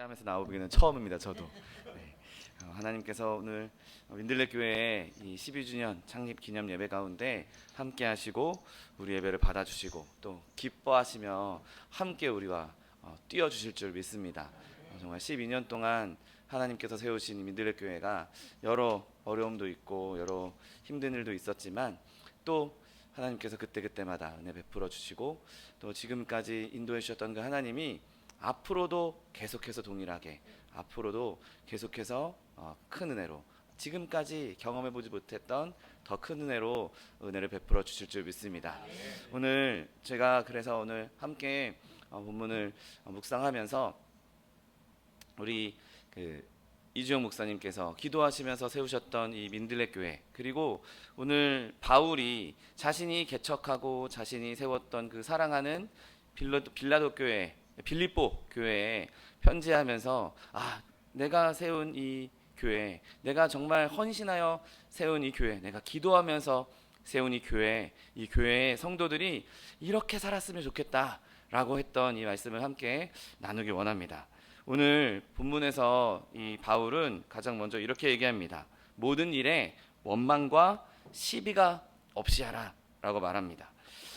하면서 나오기는 처음입니다. 저도. 네. 하나님께서 오늘 민들레 교회의 이 12주년 창립 기념 예배 가운데 함께 하시고 우리 예배를 받아주시고 또 기뻐하시며 함께 우리와 뛰어 주실 줄 믿습니다. 정말 12년 동안 하나님께서 세우신 민들레 교회가 여러 어려움도 있고 여러 힘든 일도 있었지만 또 하나님께서 그때그때마다 은혜 베풀어 주시고 또 지금까지 인도해 주셨던 그 하나님이 앞으로도 계속해서 동일하게 앞으로도 계속해서 큰 은혜로 지금까지 경험해 보지 못했던 더 큰 은혜로 은혜를 베풀어 주실 줄 믿습니다. 오늘 제가 그래서 오늘 함께 본문을 묵상하면서 우리 이주영 목사님께서 기도하시면서 세우셨던 이 민들레 교회, 그리고 오늘 바울이 자신이 개척하고 자신이 세웠던 그 사랑하는 빌라도 교회, 빌립보 교회에 편지하면서 내가 세운 이 교회, 내가 정말 헌신하여 세운 이 교회, 내가 기도하면서 세운 이 교회의 성도들이 이렇게 살았으면 좋겠다라고 했던 이 말씀을 함께 나누기 원합니다. 오늘 본문에서 이 바울은 가장 먼저 이렇게 얘기합니다. 모든 일에 원망과 시비가 없이 하라 라고 말합니다.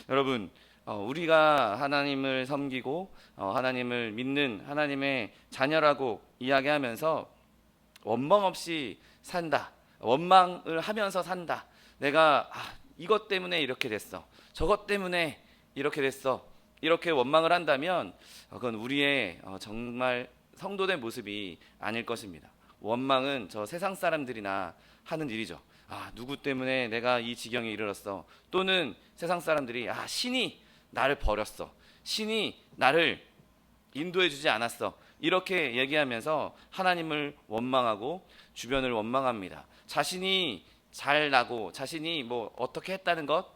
여러분, 우리가 하나님을 섬기고 하나님을 믿는 하나님의 자녀라고 이야기하면서 원망 없이 산다, 원망을 하면서 산다, 내가 이것 때문에 이렇게 됐어, 저것 때문에 이렇게 됐어, 이렇게 원망을 한다면 그건 우리의 정말 성도된 모습이 아닐 것입니다. 원망은 저 세상 사람들이나 하는 일이죠. 누구 때문에 내가 이 지경에 이르렀어, 또는 세상 사람들이 신이 나를 버렸어, 신이 나를 인도해 주지 않았어, 이렇게 얘기하면서 하나님을 원망하고 주변을 원망합니다. 자신이 잘나고 자신이 뭐 어떻게 했다는 것,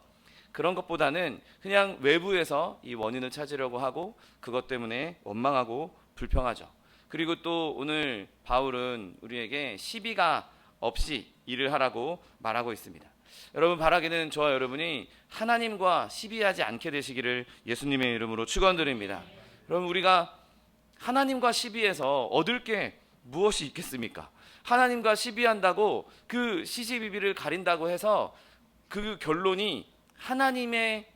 그런 것보다는 그냥 외부에서 이 원인을 찾으려고 하고 그것 때문에 원망하고 불평하죠. 그리고 또 오늘 바울은 우리에게 시비가 없이 일을 하라고 말하고 있습니다. 여러분, 바라기는 저와 여러분이 하나님과 시비하지 않게 되시기를 예수님의 이름으로 축원드립니다. 여러분, 우리가 하나님과 시비해서 얻을 게 무엇이 있겠습니까? 하나님과 시비한다고 그 시시비비를 가린다고 해서 그 결론이 하나님의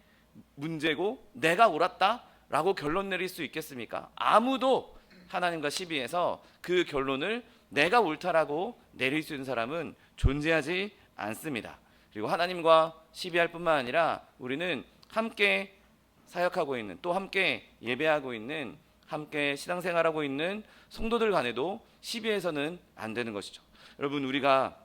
문제고 내가 옳았다라고 결론 내릴 수 있겠습니까? 아무도 하나님과 시비해서 그 결론을 내가 옳다라고 내릴 수 있는 사람은 존재하지 않습니다. 그리고 하나님과 시비할 뿐만 아니라 우리는 함께 사역하고 있는, 또 함께 예배하고 있는, 함께 신앙생활하고 있는 성도들 간에도 시비해서는 안 되는 것이죠. 여러분, 우리가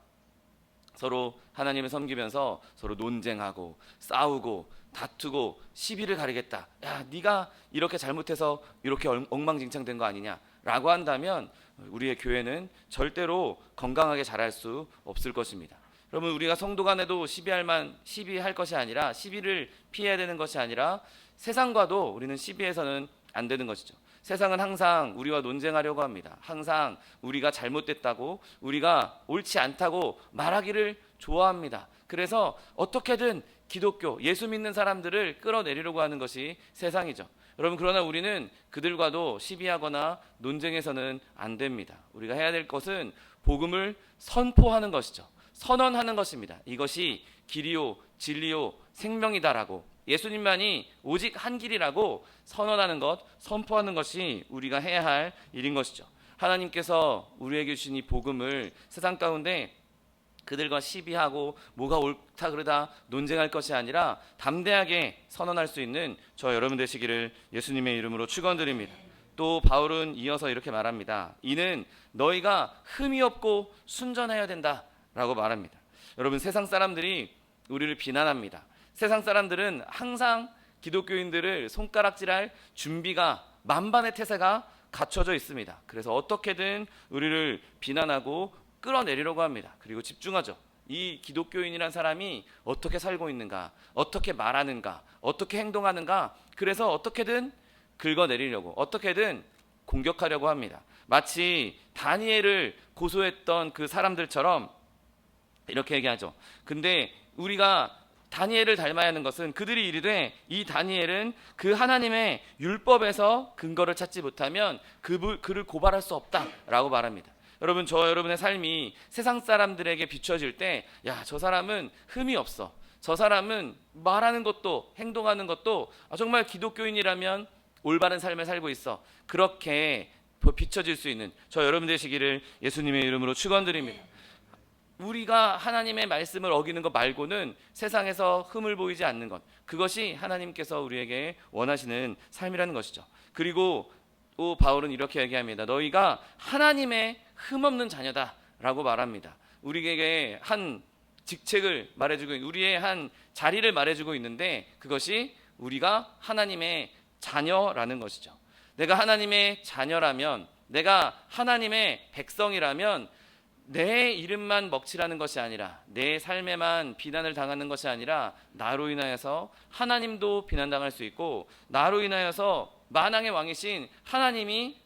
서로 하나님을 섬기면서 서로 논쟁하고 싸우고 다투고 시비를 가리겠다, 네가 이렇게 잘못해서 이렇게 엉망진창된 거 아니냐 라고 한다면 우리의 교회는 절대로 건강하게 자랄 수 없을 것입니다. 여러분, 우리가 성도 간에도 시비할 것이 아니라, 시비를 피해야 되는 것이 아니라 세상과도 우리는 시비해서는 안 되는 것이죠. 세상은 항상 우리와 논쟁하려고 합니다. 항상 우리가 잘못됐다고, 우리가 옳지 않다고 말하기를 좋아합니다. 그래서 어떻게든 기독교, 예수 믿는 사람들을 끌어내리려고 하는 것이 세상이죠. 여러분, 그러나 우리는 그들과도 시비하거나 논쟁해서는 안 됩니다. 우리가 해야 될 것은 복음을 선포하는 것이죠. 선언하는 것입니다. 이것이 길이요 진리요 생명이다라고, 예수님만이 오직 한 길이라고 선언하는 것, 선포하는 것이 우리가 해야 할 일인 것이죠. 하나님께서 우리에게 주신 이 복음을 세상 가운데 그들과 시비하고 뭐가 옳다 그르다 논쟁할 것이 아니라 담대하게 선언할 수 있는 저 여러분 되시기를 예수님의 이름으로 축원드립니다. 또 바울은 이어서 이렇게 말합니다. 이는 너희가 흠이 없고 순전해야 된다라고 말합니다. 여러분, 세상 사람들이 우리를 비난합니다. 세상 사람들은 항상 기독교인들을 손가락질할 준비가, 만반의 태세가 갖춰져 있습니다. 그래서 어떻게든 우리를 비난하고 끌어내리려고 합니다. 그리고 집중하죠. 이 기독교인이란 사람이 어떻게 살고 있는가, 어떻게 말하는가, 어떻게 행동하는가, 그래서 어떻게든 긁어내리려고, 어떻게든 공격하려고 합니다. 마치 다니엘을 고소했던 그 사람들처럼 이렇게 얘기하죠. 근데 우리가 다니엘을 닮아야 하는 것은 그들이 이르되 이 다니엘은 그 하나님의 율법에서 근거를 찾지 못하면 그를 고발할 수 없다라고 말합니다. 여러분, 저 여러분의 삶이 세상 사람들에게 비춰질 때, 야, 저 사람은 흠이 없어, 저 사람은 말하는 것도 행동하는 것도 정말 기독교인이라면 올바른 삶을 살고 있어, 그렇게 비춰질 수 있는 저 여러분 되시기를 예수님의 이름으로 축원드립니다. 우리가 하나님의 말씀을 어기는 것 말고는 세상에서 흠을 보이지 않는 것, 그것이 하나님께서 우리에게 원하시는 삶이라는 것이죠. 그리고 또 바울은 이렇게 얘기합니다. 너희가 하나님의 흠없는 자녀다라고 말합니다. 우리에게 한 직책을 말해주고, 우리의 한 자리를 말해주고 있는데, 그것이 우리가 하나님의 자녀라는 것이죠. 내가 하나님의 자녀라면, 내가 하나님의 백성이라면 내 이름만 먹칠하는 것이 아니라, 내 삶에만 비난을 당하는 것이 아니라, 나로 인하여서 하나님도 비난당할 수 있고, 나로 인하여서 만왕의 왕이신 하나님이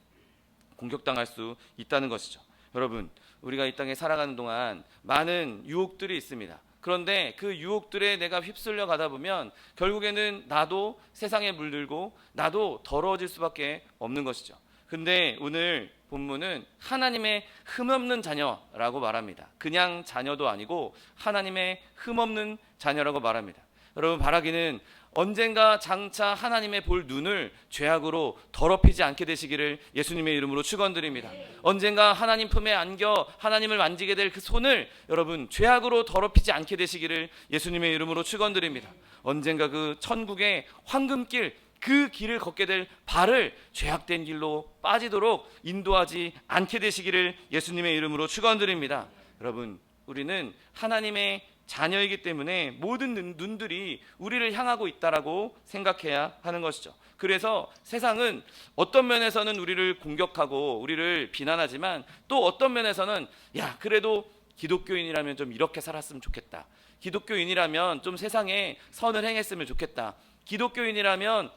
공격당할 수 있다는 것이죠. 여러분, 우리가 이 땅에 살아가는 동안 많은 유혹들이 있습니다. 그런데 그 유혹들에 내가 휩쓸려 가다 보면 결국에는 나도 세상에 물들고 나도 더러워질 수밖에 없는 것이죠. 근데 오늘 본문은 하나님의 흠없는 자녀라고 말합니다. 그냥 자녀도 아니고 하나님의 흠없는 자녀라고 말합니다. 여러분, 바라기는 언젠가 장차 하나님의 볼 눈을 죄악으로 더럽히지 않게 되시기를 예수님의 이름으로 축원드립니다. 언젠가 하나님 품에 안겨 하나님을 만지게 될 그 손을 여러분 죄악으로 더럽히지 않게 되시기를 예수님의 이름으로 축원드립니다. 언젠가 그 천국의 황금길, 그 길을 걷게 될 발을 죄악된 길로 빠지도록 인도하지 않게 되시기를 예수님의 이름으로 축원드립니다. 여러분, 우리는 하나님의 자녀이기 때문에 모든 눈들이 우리를 향하고 있다라고 생각해야 하는 것이죠. 그래서 세상은 어떤 면에서는 우리를 공격하고 우리를 비난하지만, 또 어떤 면에서는 야, 그래도 기독교인이라면 좀 이렇게 살았으면 좋겠다, 기독교인이라면 좀 세상에 선을 행했으면 좋겠다, 기독교인이라면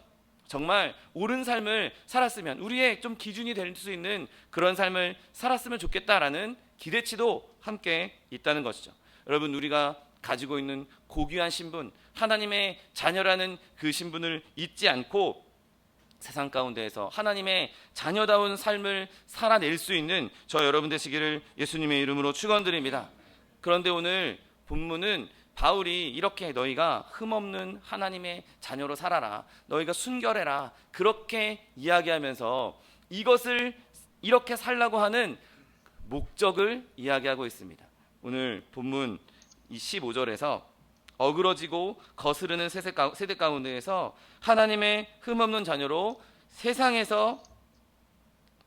정말 옳은 삶을 살았으면, 우리의 좀 기준이 될 수 있는 그런 삶을 살았으면 좋겠다라는 기대치도 함께 있다는 것이죠. 여러분, 우리가 가지고 있는 고귀한 신분, 하나님의 자녀라는 그 신분을 잊지 않고 세상 가운데에서 하나님의 자녀다운 삶을 살아낼 수 있는 저 여러분 되시기를 예수님의 이름으로 축원드립니다. 그런데 오늘 본문은 바울이 이렇게 너희가 흠없는 하나님의 자녀로 살아라, 너희가 순결해라, 그렇게 이야기하면서 이것을 이렇게 살라고 하는 목적을 이야기하고 있습니다. 오늘 본문 15절에서 어그러지고 거스르는 세대 가운데에서 하나님의 흠없는 자녀로 세상에서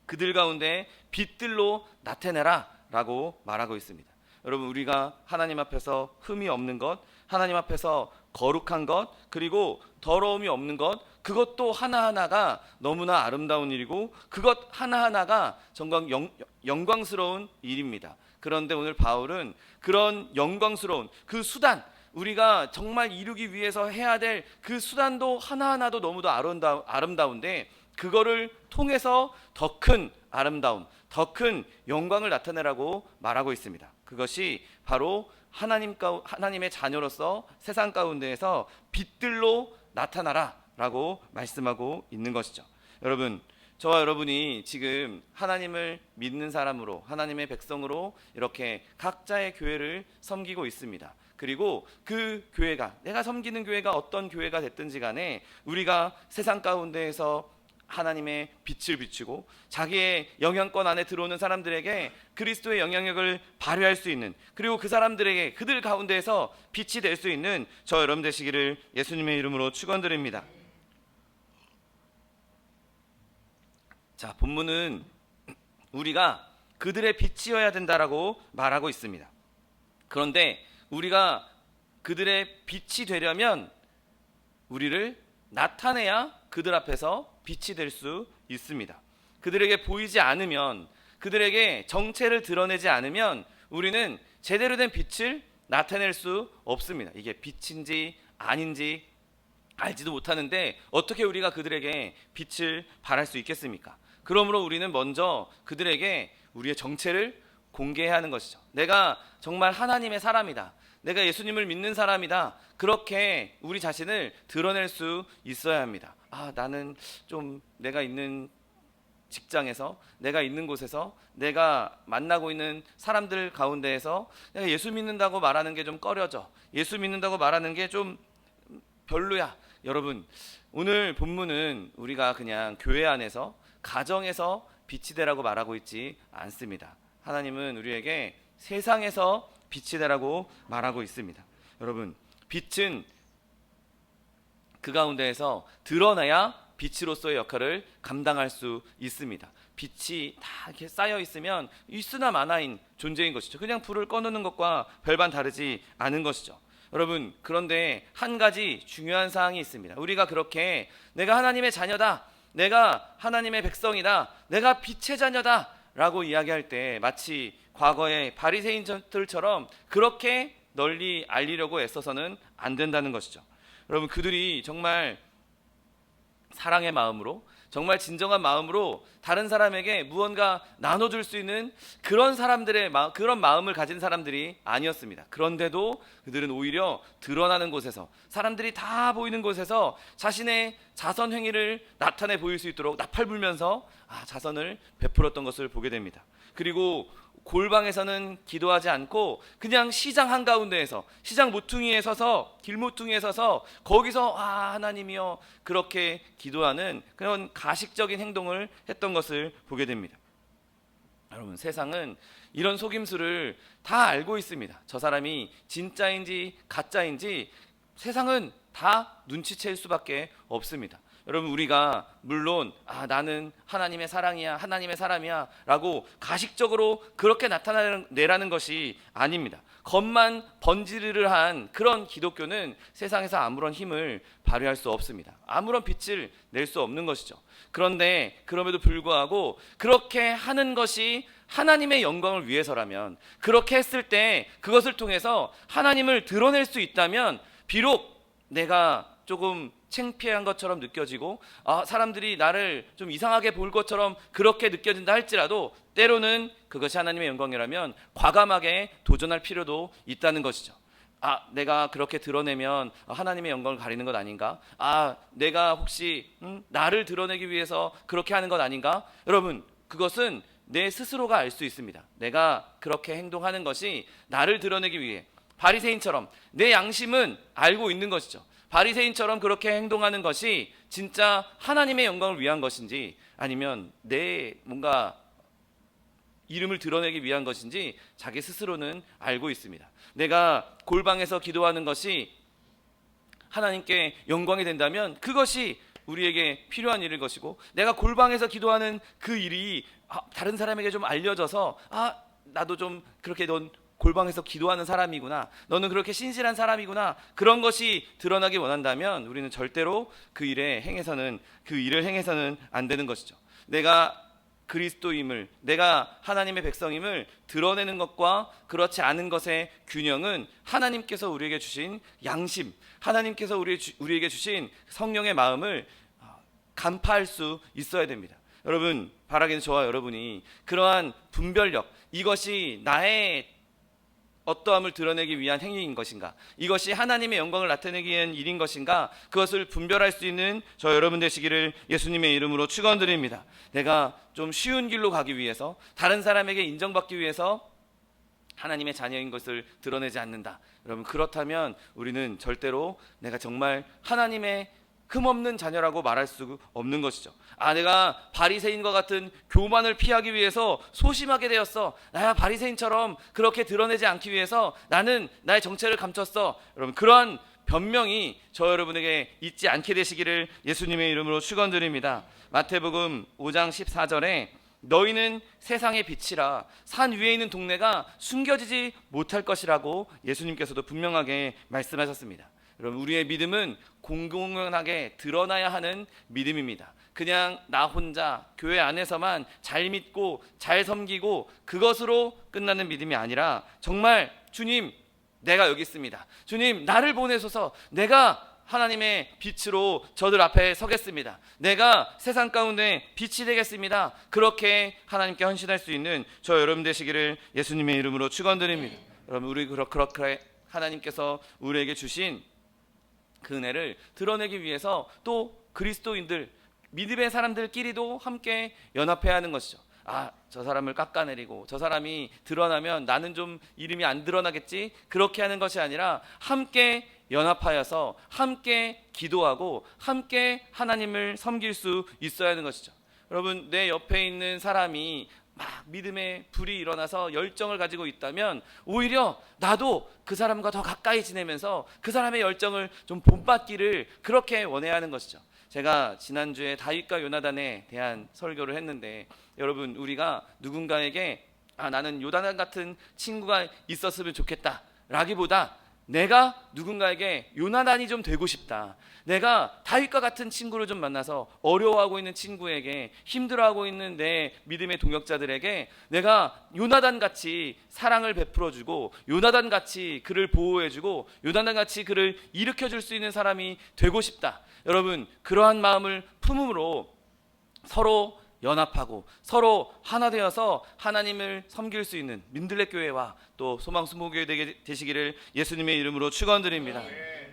그들 가운데 빛들로 나타내라 라고 말하고 있습니다. 여러분, 우리가 하나님 앞에서 흠이 없는 것, 하나님 앞에서 거룩한 것, 그리고 더러움이 없는 것, 그것도 하나하나가 너무나 아름다운 일이고 그것 하나하나가 정말 영광스러운 일입니다. 그런데 오늘 바울은 그런 영광스러운 그 수단, 우리가 정말 이루기 위해서 해야 될 그 수단도 하나하나도 너무도 아름다운데, 그거를 통해서 더 큰 아름다움, 더 큰 영광을 나타내라고 말하고 있습니다. 그것이 바로 하나님의 자녀로서 세상 가운데에서 빛들로 나타나라 라고 말씀하고 있는 것이죠. 여러분, 저와 여러분이 지금 하나님을 믿는 사람으로, 하나님의 백성으로 이렇게 각자의 교회를 섬기고 있습니다. 그리고 그 교회가, 내가 섬기는 교회가 어떤 교회가 됐든지 간에 우리가 세상 가운데에서 하나님의 빛을 비추고 자기의 영향권 안에 들어오는 사람들에게 그리스도의 영향력을 발휘할 수 있는, 그리고 그 사람들에게 그들 가운데에서 빛이 될 수 있는 저 여러분 되시기를 예수님의 이름으로 축원드립니다. 자, 본문은 우리가 그들의 빛이어야 된다라고 말하고 있습니다. 그런데 우리가 그들의 빛이 되려면 우리를 나타내야 그들 앞에서 빛이 될 수 있습니다. 그들에게 보이지 않으면, 그들에게 정체를 드러내지 않으면 우리는 제대로 된 빛을 나타낼 수 없습니다. 이게 빛인지 아닌지 알지도 못하는데 어떻게 우리가 그들에게 빛을 발할 수 있겠습니까? 그러므로 우리는 먼저 그들에게 우리의 정체를 공개해야 하는 것이죠. 내가 정말 하나님의 사람이다, 내가 예수님을 믿는 사람이다. 그렇게 우리 자신을 드러낼 수 있어야 합니다. 나는 좀 내가 있는 직장에서, 내가 있는 곳에서, 내가 만나고 있는 사람들 가운데에서 내가 예수 믿는다고 말하는 게 좀 꺼려져. 예수 믿는다고 말하는 게 좀 별로야. 여러분, 오늘 본문은 우리가 그냥 교회 안에서, 가정에서 빛이 되라고 말하고 있지 않습니다. 하나님은 우리에게 세상에서 빛이 되라고 말하고 있습니다. 여러분, 빛은 그 가운데에서 드러나야 빛으로서의 역할을 감당할 수 있습니다. 빛이 다 이렇게 쌓여 있으면 있으나 마나인 존재인 것이죠. 그냥 불을 꺼놓는 것과 별반 다르지 않은 것이죠. 여러분, 그런데 한 가지 중요한 사항이 있습니다. 우리가 그렇게 내가 하나님의 자녀다, 내가 하나님의 백성이다, 내가 빛의 자녀다 라고 이야기할 때 마치 과거의 바리새인들처럼 그렇게 널리 알리려고 애써서는 안 된다는 것이죠. 여러분, 그들이 정말 사랑의 마음으로, 정말 진정한 마음으로 다른 사람에게 무언가 나눠줄 수 있는 그런 사람들의 그런 마음을 가진 사람들이 아니었습니다. 그런데도 그들은 오히려 드러나는 곳에서, 사람들이 다 보이는 곳에서 자신의 자선 행위를 나타내 보일 수 있도록 나팔 불면서 자선을 베풀었던 것을 보게 됩니다. 그리고 골방에서는 기도하지 않고 그냥 시장 한가운데에서, 시장 모퉁이에 서서, 길 모퉁이에 서서 거기서 하나님이여 그렇게 기도하는 그런 가식적인 행동을 했던 것을 보게 됩니다. 여러분, 세상은 이런 속임수를 다 알고 있습니다. 저 사람이 진짜인지 가짜인지 세상은 다 눈치챌 수밖에 없습니다. 여러분, 우리가 물론 나는 하나님의 사랑이야, 하나님의 사람이야 라고 가식적으로 그렇게 나타내라는 것이 아닙니다. 겉만 번지르르한 그런 기독교는 세상에서 아무런 힘을 발휘할 수 없습니다. 아무런 빛을 낼 수 없는 것이죠. 그런데 그럼에도 불구하고 그렇게 하는 것이 하나님의 영광을 위해서라면, 그렇게 했을 때 그것을 통해서 하나님을 드러낼 수 있다면, 비록 내가 조금 창피한 것처럼 느껴지고 사람들이 나를 좀 이상하게 볼 것처럼 그렇게 느껴진다 할지라도 때로는 그것이 하나님의 영광이라면 과감하게 도전할 필요도 있다는 것이죠. 내가 그렇게 드러내면 하나님의 영광을 가리는 것 아닌가? 내가 혹시 나를 드러내기 위해서 그렇게 하는 것 아닌가? 여러분, 그것은 내 스스로가 알 수 있습니다. 내가 그렇게 행동하는 것이 나를 드러내기 위해, 바리새인처럼 내 양심은 알고 있는 것이죠. 바리새인처럼 그렇게 행동하는 것이 진짜 하나님의 영광을 위한 것인지, 아니면 내 뭔가 이름을 드러내기 위한 것인지 자기 스스로는 알고 있습니다. 내가 골방에서 기도하는 것이 하나님께 영광이 된다면 그것이 우리에게 필요한 일일 것이고, 내가 골방에서 기도하는 그 일이 다른 사람에게 좀 알려져서 나도 좀 그렇게 넌 골방에서 기도하는 사람이구나, 너는 그렇게 신실한 사람이구나, 그런 것이 드러나기 원한다면 우리는 절대로 그 일을 행해서는 안 되는 것이죠. 내가 그리스도임을, 내가 하나님의 백성임을 드러내는 것과 그렇지 않은 것의 균형은 하나님께서 우리에게 주신 양심, 하나님께서 우리에게 주신 성령의 마음을 간파할 수 있어야 됩니다. 여러분, 바라기는 저와 여러분이 그러한 분별력, 이것이 나의 어떠함을 드러내기 위한 행위인 것인가, 이것이 하나님의 영광을 나타내기 위한 일인 것인가, 그것을 분별할 수 있는 저 여러분 되시기를 예수님의 이름으로 축원드립니다. 내가 좀 쉬운 길로 가기 위해서, 다른 사람에게 인정받기 위해서 하나님의 자녀인 것을 드러내지 않는다. 여러분, 그렇다면 우리는 절대로 내가 정말 하나님의 흠없는 자녀라고 말할 수 없는 것이죠. 내가 바리새인과 같은 교만을 피하기 위해서 소심하게 되었어, 나야 바리새인처럼 그렇게 드러내지 않기 위해서 나는 나의 정체를 감췄어. 여러분, 그러한 변명이 저 여러분에게 있지 않게 되시기를 예수님의 이름으로 축원드립니다. 마태복음 5장 14절에 너희는 세상의 빛이라, 산 위에 있는 동네가 숨겨지지 못할 것이라고 예수님께서도 분명하게 말씀하셨습니다. 여러분, 우리의 믿음은 공공연하게 드러나야 하는 믿음입니다. 그냥 나 혼자 교회 안에서만 잘 믿고 잘 섬기고 그것으로 끝나는 믿음이 아니라, 정말 주님, 내가 여기 있습니다, 주님 나를 보내소서, 내가 하나님의 빛으로 저들 앞에 서겠습니다, 내가 세상 가운데 빛이 되겠습니다, 그렇게 하나님께 헌신할 수 있는 저 여러분 되시기를 예수님의 이름으로 축원드립니다. 여러분, 우리 그렇게 하나님께서 우리에게 주신 그 은혜를 드러내기 위해서 또 그리스도인들, 믿음의 사람들끼리도 함께 연합해야 하는 것이죠. 저 사람을 깎아내리고 저 사람이 드러나면 나는 좀 이름이 안 드러나겠지, 그렇게 하는 것이 아니라 함께 연합하여서 함께 기도하고 함께 하나님을 섬길 수 있어야 하는 것이죠. 여러분, 내 옆에 있는 사람이 막 믿음의 불이 일어나서 열정을 가지고 있다면 오히려 나도 그 사람과 더 가까이 지내면서 그 사람의 열정을 좀 본받기를 그렇게 원해야 하는 것이죠. 제가 지난주에 다윗과 요나단에 대한 설교를 했는데, 여러분, 우리가 누군가에게 나는 요나단 같은 친구가 있었으면 좋겠다 라기보다 내가 누군가에게 요나단이 좀 되고 싶다, 내가 다윗과 같은 친구를 좀 만나서 어려워하고 있는 친구에게, 힘들어하고 있는 내 믿음의 동역자들에게 내가 요나단같이 사랑을 베풀어주고 요나단같이 그를 보호해주고 요나단같이 그를 일으켜줄 수 있는 사람이 되고 싶다. 여러분, 그러한 마음을 품음으로 서로 연합하고 서로 하나 되어서 하나님을 섬길 수 있는 민들레 교회와 또 소망수목교회 되시기를 예수님의 이름으로 축원드립니다.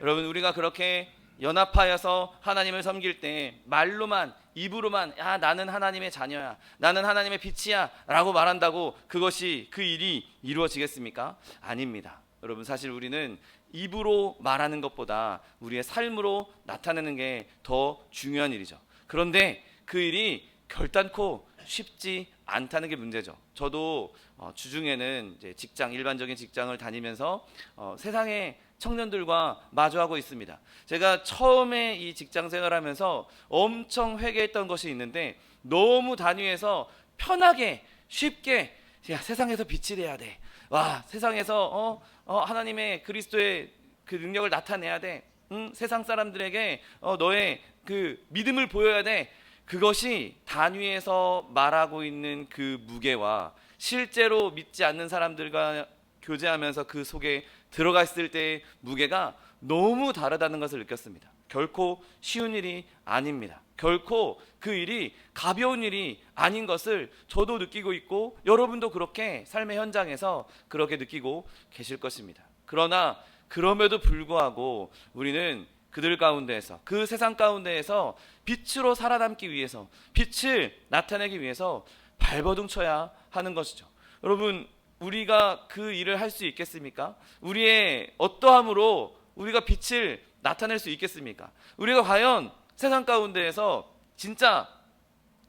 여러분, 우리가 그렇게 연합하여서 하나님을 섬길 때 말로만, 입으로만 나는 하나님의 자녀야, 나는 하나님의 빛이야 라고 말한다고 그것이, 그 일이 이루어지겠습니까? 아닙니다. 여러분, 사실 우리는 입으로 말하는 것보다 우리의 삶으로 나타내는 게 더 중요한 일이죠. 그런데 그 일이 결단코 쉽지 않다는 게 문제죠. 저도 주중에는 이제 일반적인 직장을 다니면서 세상의 청년들과 마주하고 있습니다. 제가 처음에 이 직장 생활하면서 엄청 회개했던 것이 있는데, 너무 단위에서 편하게 쉽게 세상에서 빛이 돼야 돼, 세상에서 하나님의 그리스도의 그 능력을 나타내야 돼, 세상 사람들에게 너의 그 믿음을 보여야 돼, 그것이 단위에서 말하고 있는 그 무게와 실제로 믿지 않는 사람들과 교제하면서 그 속에 들어갔을 때의 무게가 너무 다르다는 것을 느꼈습니다. 결코 쉬운 일이 아닙니다. 결코 그 일이 가벼운 일이 아닌 것을 저도 느끼고 있고 여러분도 그렇게 삶의 현장에서 그렇게 느끼고 계실 것입니다. 그러나 그럼에도 불구하고 우리는 그들 가운데에서, 그 세상 가운데에서 빛으로 살아남기 위해서, 빛을 나타내기 위해서 발버둥 쳐야 하는 것이죠. 여러분, 우리가 그 일을 할 수 있겠습니까? 우리의 어떠함으로 우리가 빛을 나타낼 수 있겠습니까? 우리가 과연 세상 가운데에서 진짜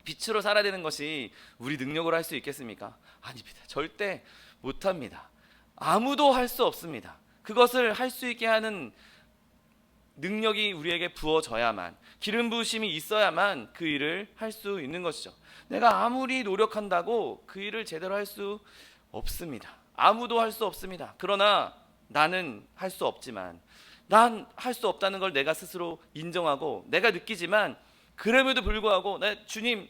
빛으로 살아야 되는 것이 우리 능력으로 할 수 있겠습니까? 아닙니다. 절대 못합니다. 아무도 할 수 없습니다. 그것을 할 수 있게 하는 능력이 우리에게 부어져야만, 기름 부으심이 있어야만 그 일을 할 수 있는 것이죠. 내가 아무리 노력한다고 그 일을 제대로 할 수 없습니다. 아무도 할 수 없습니다. 그러나 나는 할 수 없지만, 난 할 수 없다는 걸 내가 스스로 인정하고 내가 느끼지만, 그럼에도 불구하고 주님,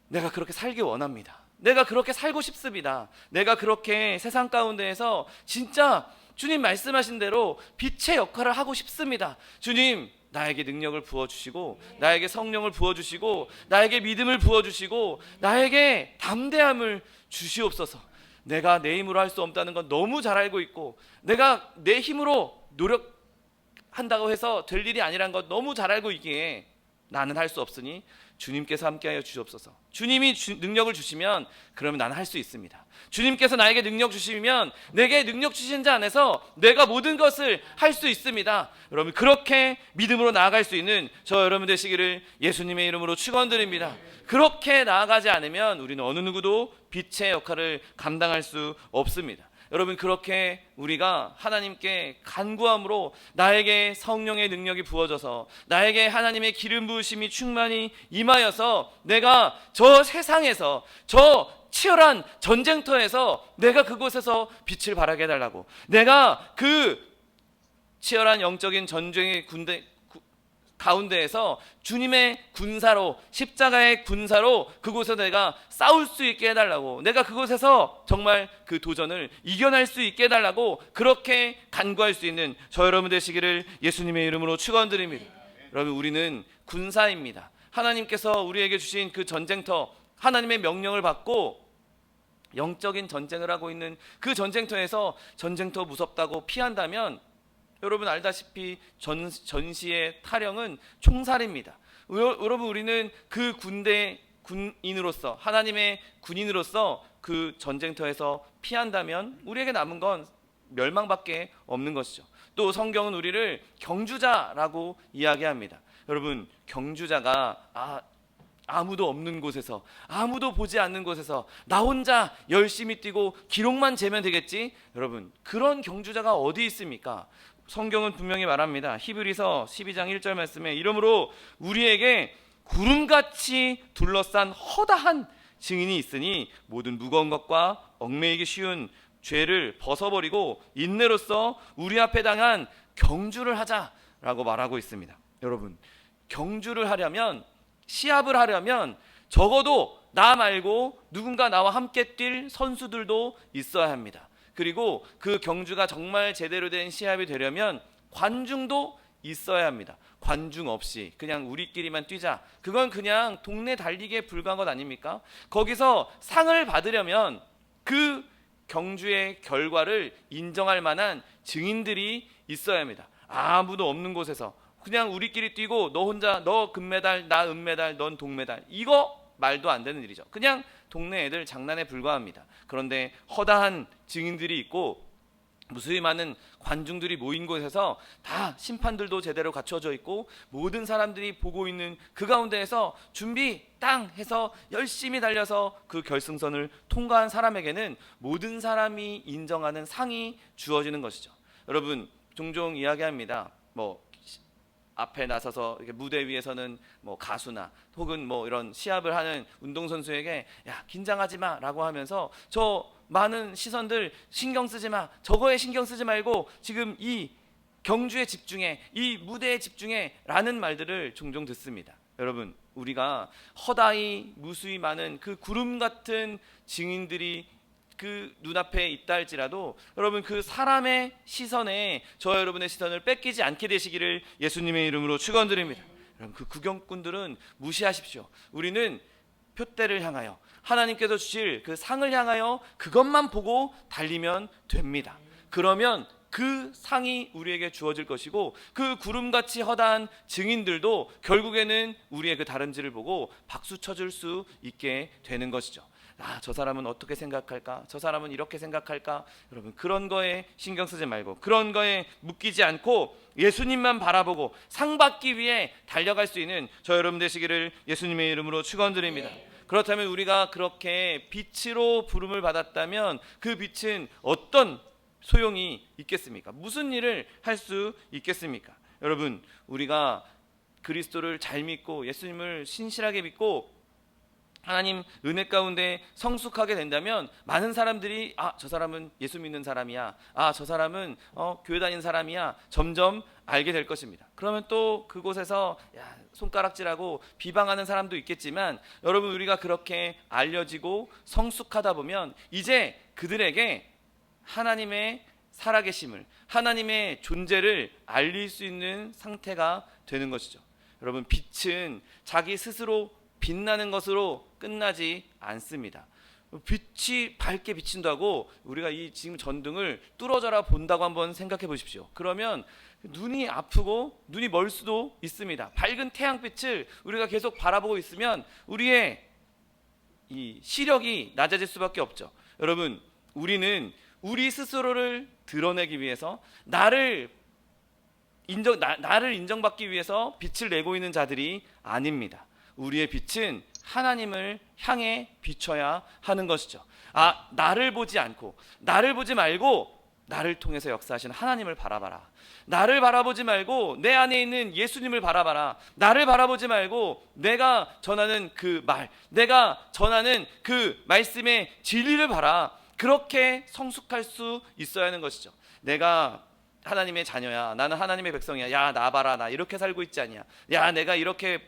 내가 그렇게 살기 원합니다. 내가 그렇게 살고 싶습니다. 내가 그렇게 세상 가운데에서 진짜 주님 말씀하신 대로 빛의 역할을 하고 싶습니다. 주님, 나에게 능력을 부어주시고 나에게 성령을 부어주시고 나에게 믿음을 부어주시고 나에게 담대함을 주시옵소서. 내가 내 힘으로 할 수 없다는 건 너무 잘 알고 있고, 내가 내 힘으로 노력한다고 해서 될 일이 아니란 건 너무 잘 알고 있기에 나는 할 수 없으니 주님께서 함께하여 주시옵소서. 주님이 능력을 주시면 그러면 나는 할 수 있습니다. 주님께서 나에게 능력 주시면 내게 능력 주신 자 안에서 내가 모든 것을 할 수 있습니다. 여러분, 그렇게 믿음으로 나아갈 수 있는 저 여러분 되시기를 예수님의 이름으로 축원드립니다. 그렇게 나아가지 않으면 우리는 어느 누구도 빛의 역할을 감당할 수 없습니다. 여러분, 그렇게 우리가 하나님께 간구함으로 나에게 성령의 능력이 부어져서 나에게 하나님의 기름 부으심이 충만히 임하여서 내가 저 세상에서, 저 치열한 전쟁터에서 내가 그곳에서 빛을 발하게 해달라고, 내가 그 치열한 영적인 전쟁의 가운데에서 주님의 군사로, 십자가의 군사로 그곳에서 내가 싸울 수 있게 해달라고, 내가 그곳에서 정말 그 도전을 이겨낼 수 있게 해달라고 그렇게 간구할 수 있는 저 여러분 되시기를 예수님의 이름으로 축원드립니다. 여러분, 우리는 군사입니다. 하나님께서 우리에게 주신 그 전쟁터, 하나님의 명령을 받고 영적인 전쟁을 하고 있는 그 전쟁터에서 전쟁터 무섭다고 피한다면 여러분 알다시피 전시의 타령은 총살입니다. 여러분 우리는 그 군인으로서 하나님의 군인으로서 그 전쟁터에서 피한다면 우리에게 남은 건 멸망밖에 없는 것이죠. 또 성경은 우리를 경주자라고 이야기합니다. 여러분 경주자가 아무도 없는 곳에서 아무도 보지 않는 곳에서 나 혼자 열심히 뛰고 기록만 재면 되겠지? 여러분 그런 경주자가 어디 있습니까? 성경은 분명히 말합니다. 히브리서 12장 1절 말씀에 이러므로 우리에게 구름같이 둘러싼 허다한 증인이 있으니 모든 무거운 것과 얽매이기 쉬운 죄를 벗어버리고 인내로써 우리 앞에 당한 경주를 하자라고 말하고 있습니다. 여러분 경주를 하려면 시합을 하려면 적어도 나 말고 누군가 나와 함께 뛸 선수들도 있어야 합니다. 그리고 그 경주가 정말 제대로 된 시합이 되려면 관중도 있어야 합니다. 관중 없이 그냥 우리끼리만 뛰자, 그건 그냥 동네 달리기에 불과한 것 아닙니까? 거기서 상을 받으려면 그 경주의 결과를 인정할 만한 증인들이 있어야 합니다. 아무도 없는 곳에서 그냥 우리끼리 뛰고 너 혼자 너 금메달 나 은메달 넌 동메달, 이거 말도 안 되는 일이죠. 그냥 동네 애들 장난에 불과합니다. 그런데 허다한 증인들이 있고 무수히 많은 관중들이 모인 곳에서 다 심판들도 제대로 갖춰져 있고 모든 사람들이 보고 있는 그 가운데에서 준비 땅 해서 열심히 달려서 그 결승선을 통과한 사람에게는 모든 사람이 인정하는 상이 주어지는 것이죠. 여러분 종종 이야기합니다. 앞에 나서서 이렇게 무대 위에서는 가수나 혹은 이런 시합을 하는 운동선수에게 야 긴장하지 마라고 하면서 저 많은 시선들 신경 쓰지 마, 저거에 신경 쓰지 말고 지금 이 경주에 집중해, 이 무대에 집중해 라는 말들을 종종 듣습니다. 여러분 우리가 허다히 무수히 많은 그 구름 같은 증인들이 그 눈앞에 있다 할지라도 여러분 그 사람의 시선에 저 여러분의 시선을 뺏기지 않게 되시기를 예수님의 이름으로 축원드립니다. 여러분 그 구경꾼들은 무시하십시오. 우리는 표대를 향하여 하나님께서 주실 그 상을 향하여 그것만 보고 달리면 됩니다. 그러면 그 상이 우리에게 주어질 것이고 그 구름같이 허다한 증인들도 결국에는 우리의 그 다름질을 보고 박수 쳐줄 수 있게 되는 것이죠. 저 사람은 어떻게 생각할까? 저 사람은 이렇게 생각할까? 여러분 그런 거에 신경 쓰지 말고 그런 거에 묶이지 않고 예수님만 바라보고 상 받기 위해 달려갈 수 있는 저 여러분 되시기를 예수님의 이름으로 축원드립니다. 그렇다면 우리가 그렇게 빛으로 부름을 받았다면 그 빛은 어떤 소용이 있겠습니까? 무슨 일을 할 수 있겠습니까? 여러분 우리가 그리스도를 잘 믿고 예수님을 신실하게 믿고 하나님 은혜 가운데 성숙하게 된다면 많은 사람들이 저 사람은 예수 믿는 사람이야, 저 사람은 교회 다니는 사람이야 점점 알게 될 것입니다. 그러면 또 그곳에서 손가락질하고 비방하는 사람도 있겠지만 여러분 우리가 그렇게 알려지고 성숙하다 보면 이제 그들에게 하나님의 살아계심을, 하나님의 존재를 알릴 수 있는 상태가 되는 것이죠. 여러분 빛은 자기 스스로 빛나는 것으로 끝나지 않습니다. 빛이 밝게 비친다고 우리가 이 지금 전등을 뚫어져라 본다고 한번 생각해 보십시오. 그러면 눈이 아프고 눈이 멀 수도 있습니다. 밝은 태양빛을 우리가 계속 바라보고 있으면 우리의 이 시력이 낮아질 수밖에 없죠. 여러분 우리는 우리 스스로를 드러내기 위해서 나를 인정받기 위해서 빛을 내고 있는 자들이 아닙니다. 우리의 빛은 하나님을 향해 비춰야 하는 것이죠. 나를 보지 않고 나를 보지 말고 나를 통해서 역사하시는 하나님을 바라봐라. 나를 바라보지 말고 내 안에 있는 예수님을 바라봐라. 나를 바라보지 말고 내가 전하는 그 말, 내가 전하는 그 말씀의 진리를 봐라. 그렇게 성숙할 수 있어야 하는 것이죠. 내가 하나님의 자녀야, 나는 하나님의 백성이야, 야 나 봐라 나 이렇게 살고 있지 않냐, 야 내가 이렇게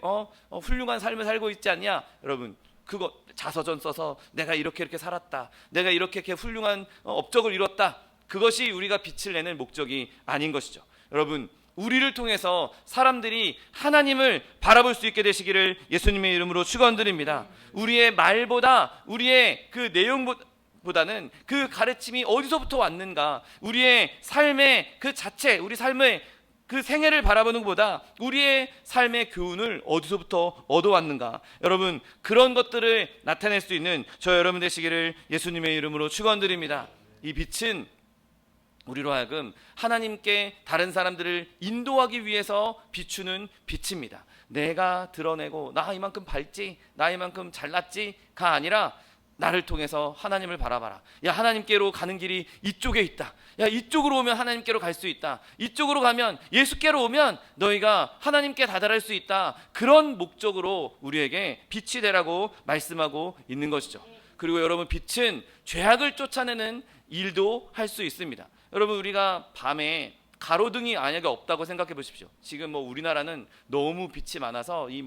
훌륭한 삶을 살고 있지 않냐. 여러분 그거 자서전 써서 내가 이렇게 살았다, 내가 이렇게 훌륭한 업적을 이뤘다, 그것이 우리가 빛을 내는 목적이 아닌 것이죠. 여러분 우리를 통해서 사람들이 하나님을 바라볼 수 있게 되시기를 예수님의 이름으로 축원드립니다. 우리의 말보다 우리의 그 내용보다 것보다는 그 가르침이 어디서부터 왔는가, 우리의 삶의 그 자체, 우리 삶의 그 생애를 바라보는 것보다 우리의 삶의 교훈을 어디서부터 얻어왔는가, 여러분 그런 것들을 나타낼 수 있는 저 여러분 되시기를 예수님의 이름으로 축원드립니다. 이 빛은 우리로 하여금 하나님께 다른 사람들을 인도하기 위해서 비추는 빛입니다. 내가 드러내고 나 이만큼 밝지, 나 이만큼 잘났지가 아니라 나를 통해서 하나님을 바라봐라. 야, 하나님께로 가는 길이 이쪽에 있다. 야, 이쪽으로 오면 하나님께로 갈 수 있다. 이쪽으로 가면, 예수께로 오면 너희가 하나님께 다다를 수 있다. 그런 목적으로 우리에게 빛이 되라고 말씀하고 있는 것이죠. 그리고 여러분, 빛은 죄악을 쫓아내는 일도 할 수 있습니다. 여러분, 우리가 밤에 가로등이 만약에 없다고 생각해 보십시오. 지금 우리나라는 너무 빛이 많아서 이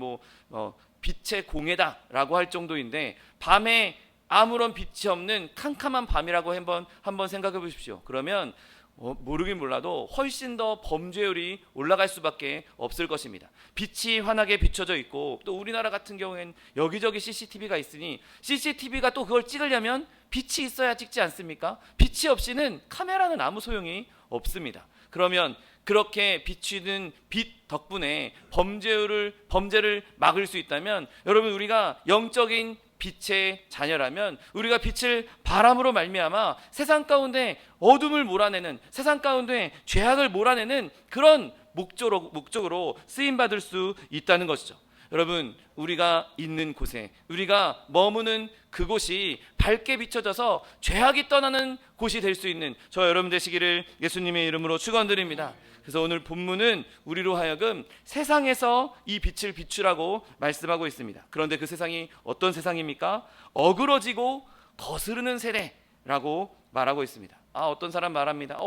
빛의 공해다라고 할 정도인데, 밤에 아무런 빛이 없는 캄캄한 밤이라고 한번 생각해 보십시오. 그러면 모르긴 몰라도 훨씬 더 범죄율이 올라갈 수밖에 없을 것입니다. 빛이 환하게 비춰져 있고, 또 우리나라 같은 경우에는 여기저기 CCTV가 있으니 CCTV가 또 그걸 찍으려면 빛이 있어야 찍지 않습니까? 빛이 없이는 카메라는 아무 소용이 없습니다. 그러면 그렇게 비추는 빛 덕분에 범죄를 막을 수 있다면, 여러분 우리가 영적인 빛의 자녀라면 우리가 빛을 바람으로 말미암아 세상 가운데 어둠을 몰아내는, 세상 가운데 죄악을 몰아내는 그런 목적으로 쓰임받을 수 있다는 것이죠. 여러분, 우리가 있는 곳에, 우리가 머무는 그곳이 밝게 비춰져서 죄악이 떠나는 곳이 될 수 있는 저 여러분 되시기를 예수님의 이름으로 축원드립니다. 그래서 오늘 본문은 우리로 하여금 세상에서 이 빛을 비추라고 말씀하고 있습니다. 그런데 그 세상이 어떤 세상입니까? 어그러지고 거스르는 세대라고 말하고 있습니다. 어떤 사람 말합니다.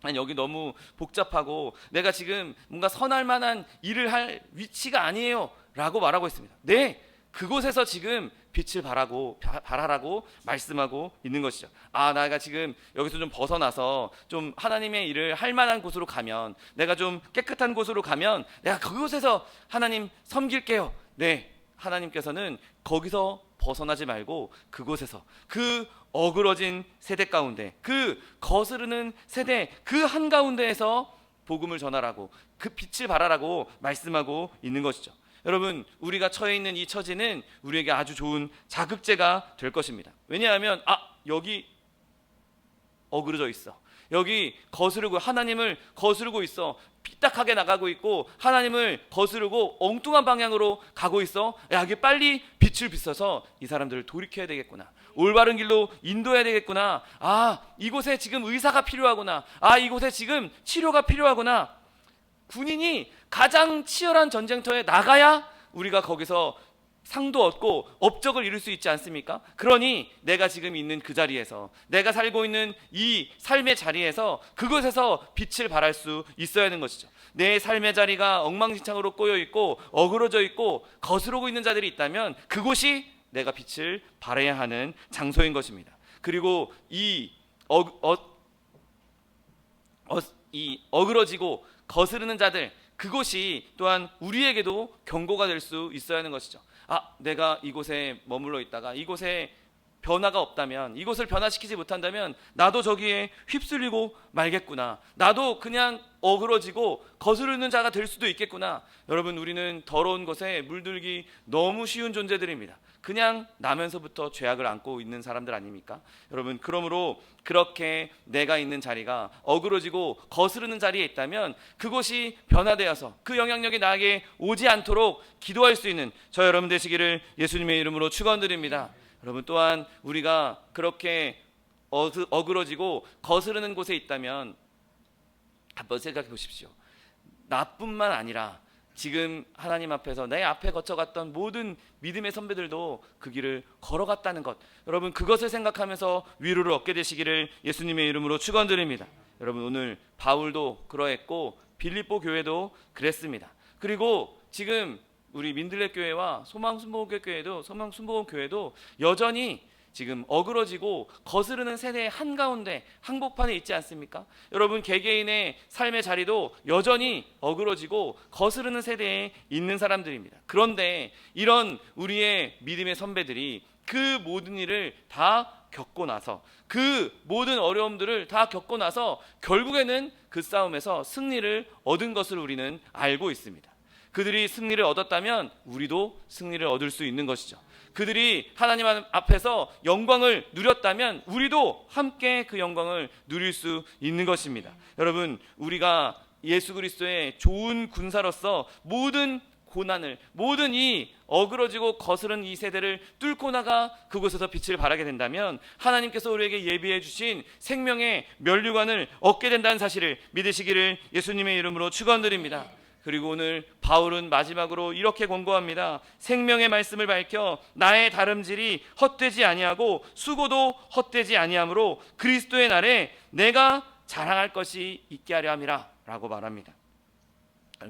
아니, 여기 너무 복잡하고 내가 지금 뭔가 선할 만한 일을 할 위치가 아니에요 라고 말하고 있습니다. 네, 그곳에서 지금 빛을 발하라고 말씀하고 있는 것이죠. 내가 지금 여기서 좀 벗어나서 좀 하나님의 일을 할 만한 곳으로 가면, 내가 좀 깨끗한 곳으로 가면 내가 그곳에서 하나님 섬길게요. 네, 하나님께서는 거기서 벗어나지 말고 그곳에서, 그 어그러진 세대 가운데, 그 거스르는 세대 그 한가운데에서 복음을 전하라고, 그 빛을 발하라고 말씀하고 있는 것이죠. 여러분, 우리가 처해 있는 이 처지는 우리에게 아주 좋은 자극제가 될 것입니다. 왜냐하면 여기 어그러져 있어, 여기 거스르고 하나님을 거스르고 있어, 삐딱하게 나가고 있고 하나님을 거스르고 엉뚱한 방향으로 가고 있어. 여기 빨리 빛을 비춰서 이 사람들을 돌이켜야 되겠구나, 올바른 길로 인도해야 되겠구나, 이곳에 지금 의사가 필요하구나, 이곳에 지금 치료가 필요하구나. 군인이 가장 치열한 전쟁터에 나가야 우리가 거기서 상도 얻고 업적을 이룰 수 있지 않습니까? 그러니 내가 지금 있는 그 자리에서, 내가 살고 있는 이 삶의 자리에서, 그곳에서 빛을 발할 수 있어야 하는 것이죠. 내 삶의 자리가 엉망진창으로 꼬여 있고 어그러져 있고 거스르고 있는 자들이 있다면 그곳이 내가 빛을 발해야 하는 장소인 것입니다. 그리고 이 어그러지고 거스르는 자들, 그곳이 또한 우리에게도 경고가 될 수 있어야 하는 것이죠. 내가 이곳에 머물러 있다가 이곳에 변화가 없다면, 이곳을 변화시키지 못한다면 나도 저기에 휩쓸리고 말겠구나, 나도 그냥 어그러지고 거스르는 자가 될 수도 있겠구나. 여러분, 우리는 더러운 것에 물들기 너무 쉬운 존재들입니다. 그냥 나면서부터 죄악을 안고 있는 사람들 아닙니까? 여러분, 그러므로 그렇게 내가 있는 자리가 어그러지고 거스르는 자리에 있다면 그곳이 변화되어서 그 영향력이 나에게 오지 않도록 기도할 수 있는 저 여러분 되시기를 예수님의 이름으로 축원드립니다. 여러분, 또한 우리가 그렇게 어그러지고 거스르는 곳에 있다면 한번 생각해 보십시오. 나뿐만 아니라 지금 하나님 앞에서 내 앞에 거쳐갔던 모든 믿음의 선배들도 그 길을 걸어갔다는 것, 여러분 그것을 생각하면서 위로를 얻게 되시기를 예수님의 이름으로 축원드립니다. 여러분, 오늘 바울도 그러했고 빌립보 교회도 그랬습니다. 그리고 지금 우리 민들레 교회와 소망순복음 교회도 여전히 지금 어그러지고 거스르는 세대의 한가운데 한복판에 있지 않습니까? 여러분, 개개인의 삶의 자리도 여전히 어그러지고 거스르는 세대에 있는 사람들입니다. 그런데 이런 우리의 믿음의 선배들이 그 모든 일을 다 겪고 나서, 그 모든 어려움들을 다 겪고 나서 결국에는 그 싸움에서 승리를 얻은 것을 우리는 알고 있습니다. 그들이 승리를 얻었다면 우리도 승리를 얻을 수 있는 것이죠. 그들이 하나님 앞에서 영광을 누렸다면 우리도 함께 그 영광을 누릴 수 있는 것입니다. 여러분, 우리가 예수 그리스도의 좋은 군사로서 모든 고난을, 모든 이 어그러지고 거스른 이 세대를 뚫고 나가 그곳에서 빛을 발하게 된다면 하나님께서 우리에게 예비해 주신 생명의 면류관을 얻게 된다는 사실을 믿으시기를 예수님의 이름으로 축원드립니다. 그리고 오늘 바울은 마지막으로 이렇게 권고합니다. 생명의 말씀을 밝혀 나의 다름질이 헛되지 아니하고 수고도 헛되지 아니하므로 그리스도의 날에 내가 자랑할 것이 있게 하려 함이라 라고 말합니다.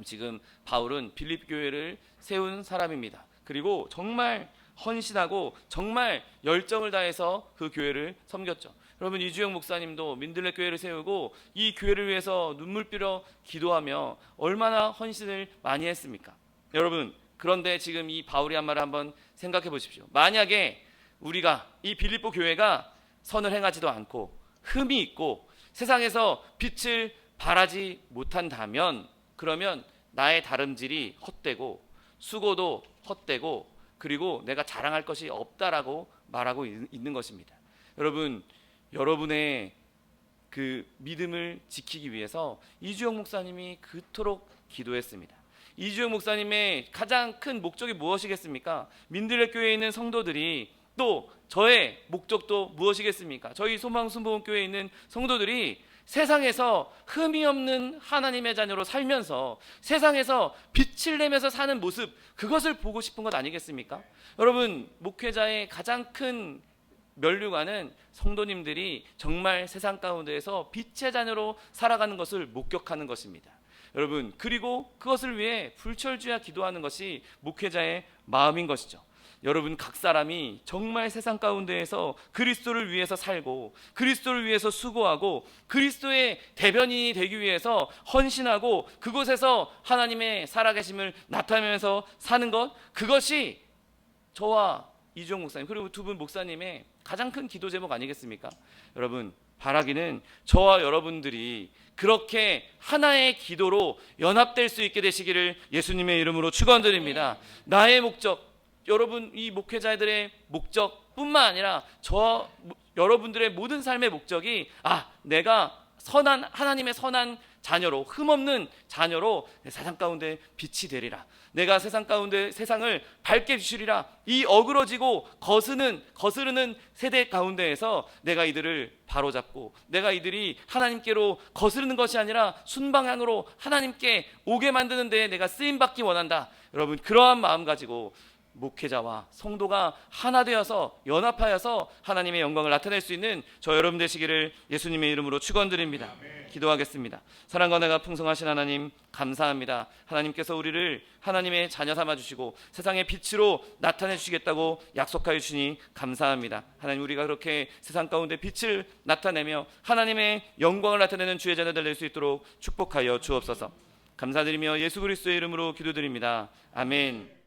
지금 바울은 빌립 교회를 세운 사람입니다. 그리고 정말 헌신하고 정말 열정을 다해서 그 교회를 섬겼죠. 여러분, 이주영 목사님도 민들레 교회를 세우고 이 교회를 위해서 눈물 뿌려 기도하며 얼마나 헌신을 많이 했습니까? 여러분, 그런데 지금 이 바울이 한 말을 한번 생각해 보십시오. 만약에 우리가 이 빌립보 교회가 선을 행하지도 않고 흠이 있고 세상에서 빛을 발하지 못한다면, 그러면 나의 다름질이 헛되고 수고도 헛되고 그리고 내가 자랑할 것이 없다라고 말하고 있는 것입니다. 여러분, 여러분의 그 믿음을 지키기 위해서 이주영 목사님이 그토록 기도했습니다. 이주영 목사님의 가장 큰 목적이 무엇이겠습니까? 민들레 교회에 있는 성도들이, 또 저의 목적도 무엇이겠습니까? 저희 소망순복음교회에 있는 성도들이 세상에서 흠이 없는 하나님의 자녀로 살면서 세상에서 빛을 내면서 사는 모습, 그것을 보고 싶은 것 아니겠습니까? 여러분, 목회자의 가장 큰 면류관은 성도님들이 정말 세상 가운데에서 빛의 자녀로 살아가는 것을 목격하는 것입니다. 여러분, 그리고 그것을 위해 불철주야 기도하는 것이 목회자의 마음인 것이죠. 여러분, 각 사람이 정말 세상 가운데에서 그리스도를 위해서 살고 그리스도를 위해서 수고하고 그리스도의 대변인이 되기 위해서 헌신하고 그곳에서 하나님의 살아계심을 나타내면서 사는 것, 그것이 저와 이주영 목사님 그리고 두 분 목사님의 가장 큰 기도 제목 아니겠습니까? 여러분, 바라기는 저와 여러분들이 그렇게 하나의 기도로 연합될 수 있게 되시기를 예수님의 이름으로 축원드립니다. 나의 목적, 여러분 이 목회자들의 목적뿐만 아니라 저 여러분들의 모든 삶의 목적이 내가 선한 하나님의 선한 자녀로, 흠없는 자녀로 세상 가운데 빛이 되리라. 내가 세상 가운데 세상을 밝게 주시리라. 이 어그러지고 거스르는 세대 가운데에서 내가 이들을 바로잡고 내가 이들이 하나님께로 거스르는 것이 아니라 순방향으로 하나님께 오게 만드는 데에 내가 쓰임받기 원한다. 여러분, 그러한 마음 가지고 목회자와 성도가 하나 되어서 연합하여서 하나님의 영광을 나타낼 수 있는 저 여러분 되시기를 예수님의 이름으로 축원드립니다. 기도하겠습니다. 사랑과 은혜가 풍성하신 하나님, 감사합니다. 하나님께서 우리를 하나님의 자녀 삼아 주시고 세상의 빛으로 나타내 주시겠다고 약속하여 주시니 감사합니다. 하나님, 우리가 그렇게 세상 가운데 빛을 나타내며 하나님의 영광을 나타내는 주의 자녀들 될 수 있도록 축복하여 주옵소서. 감사드리며 예수 그리스도의 이름으로 기도드립니다. 아멘.